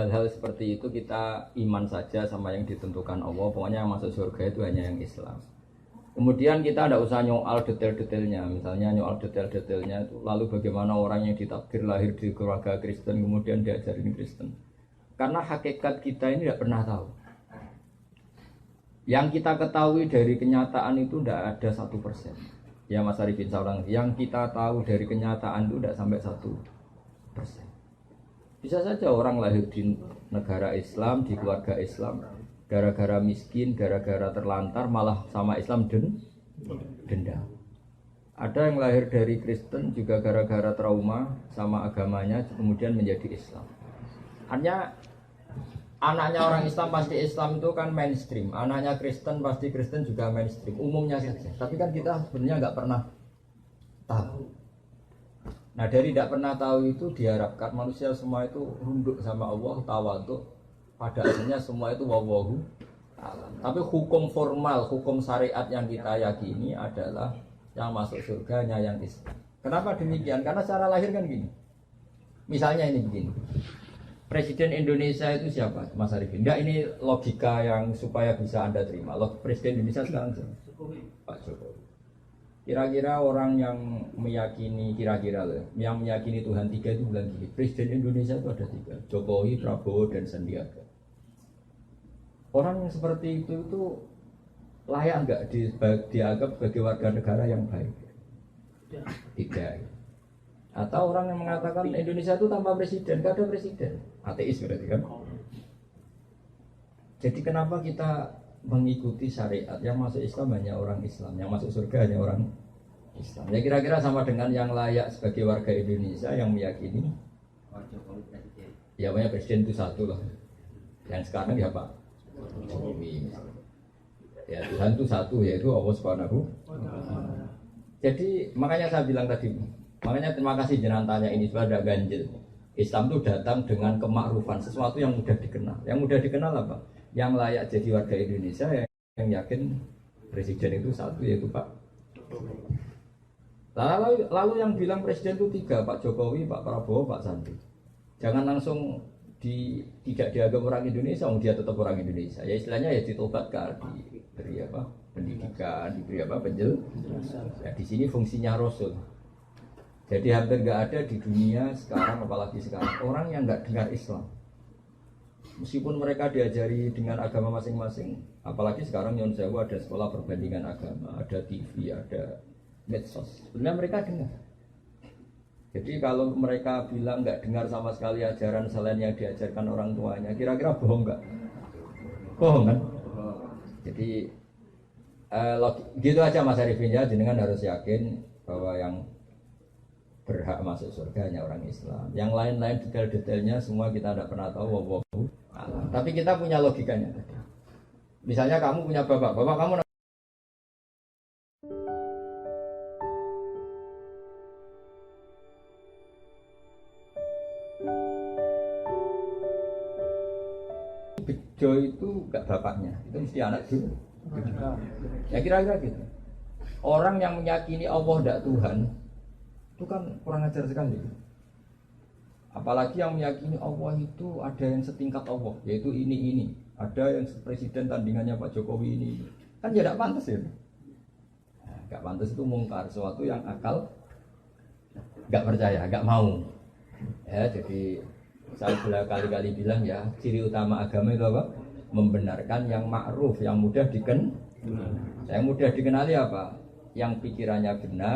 hal-hal seperti itu kita iman saja sama yang ditentukan Allah. Pokoknya yang masuk surga itu hanya yang Islam. Kemudian kita tidak usah nyoal detail-detailnya. Misalnya nyoal detail-detailnya itu lalu bagaimana orang yang ditakdir lahir di keluarga Kristen kemudian diajarin Kristen. Karena hakikat kita ini tidak pernah tahu. Yang kita ketahui dari kenyataan itu tidak ada 1%. Ya Mas Arifin seorang yang kita tahu dari kenyataan itu tidak sampai 1%. Bisa saja orang lahir di negara Islam, di keluarga Islam, gara-gara miskin, gara-gara terlantar, malah sama Islam denda. Ada yang lahir dari Kristen juga gara-gara trauma sama agamanya, kemudian menjadi Islam. Hanya anaknya orang Islam pasti Islam itu kan mainstream, anaknya Kristen pasti Kristen juga mainstream, umumnya saja. Tapi kan kita sebenarnya nggak pernah tahu. Nah dari tidak pernah tahu itu diharapkan manusia semua itu runduk sama Allah, tawadhu. Pada akhirnya semua itu wallahu a'lam. Tapi hukum formal, hukum syariat yang kita yakini adalah yang masuk surganya yang Islam. Kenapa demikian? Karena secara lahir kan gini. Misalnya ini begini. Presiden Indonesia itu siapa? Mas Arifin. Enggak, ini logika yang supaya bisa Anda terima. Presiden Indonesia sekarang siapa? Pak Jokowi. Kira-kira orang yang meyakini yang meyakini Tuhan tiga itu bilang gini, Presiden Indonesia itu ada 3, Jokowi, Prabowo, dan Sandiaga. Orang yang seperti itu layak enggak dianggap sebagai warga negara yang baik? Tidak. Atau orang yang mengatakan Indonesia itu tanpa presiden, gak ada presiden, ateis berarti kan? Jadi kenapa kita mengikuti syariat yang masuk Islam hanya orang Islam, yang masuk surga hanya orang Islam? Ya kira-kira sama dengan yang layak sebagai warga Indonesia yang meyakini ya banyak presiden itu satu lah. Yang sekarang ya Pak Jokowi. Ya Tuhan itu satu, yaitu Allah Subhanahu. Jadi makanya saya bilang tadi, makanya terima kasih jenengan tanya ini supaya ada ganjil. Islam itu datang dengan kemakrufan, sesuatu yang mudah dikenal. Yang mudah dikenal apa? Yang layak jadi warga Indonesia yang yakin presiden itu satu, yaitu Pak Jokowi. Lalu yang bilang presiden itu 3, Pak Jokowi, Pak Prabowo, Pak Sandi. Jangan langsung tidak dianggap orang Indonesia, dia tetap orang Indonesia. Ya istilahnya ya ditobatkan, diberi apa? Pendidikan, diberi apa? Penjelasan. Ya di sini fungsinya Rasul. Jadi hampir nggak ada di dunia sekarang, apalagi sekarang, orang yang nggak dengar Islam. Meskipun mereka diajari dengan agama masing-masing, apalagi sekarang Nyon Sewu ada sekolah perbandingan agama, ada TV, ada medsos. Sebenarnya mereka dengar. Jadi kalau mereka bilang nggak dengar sama sekali ajaran selain yang diajarkan orang tuanya, kira-kira bohong nggak? Bohong kan? Jadi gitu aja Mas Arifin ya, jenengan harus yakin bahwa yang berhak masuk surga hanya orang Islam. Yang lain-lain detail-detailnya semua kita tidak pernah tahu. Wallahu a'lam. Tapi kita punya logikanya. Misalnya kamu punya bapak kamu bejo itu gak bapaknya, itu mesti anak dulu. Ya kira-kira gitu. Orang yang meyakini Allah tidak Tuhan itu kan kurang ajar sekali. Apalagi yang meyakini Allah itu ada yang setingkat Allah, yaitu ini. Ada yang presiden tandingannya Pak Jokowi ini. Kan ya tidak pantas ya. Gak pantas itu mungkar, sesuatu yang akal gak percaya, gak mau. Ya jadi saya sudah kali-kali bilang ya, ciri utama agama itu apa? Membenarkan yang ma'ruf, yang mudah dikenali. Yang mudah dikenali apa? Yang pikirannya benar.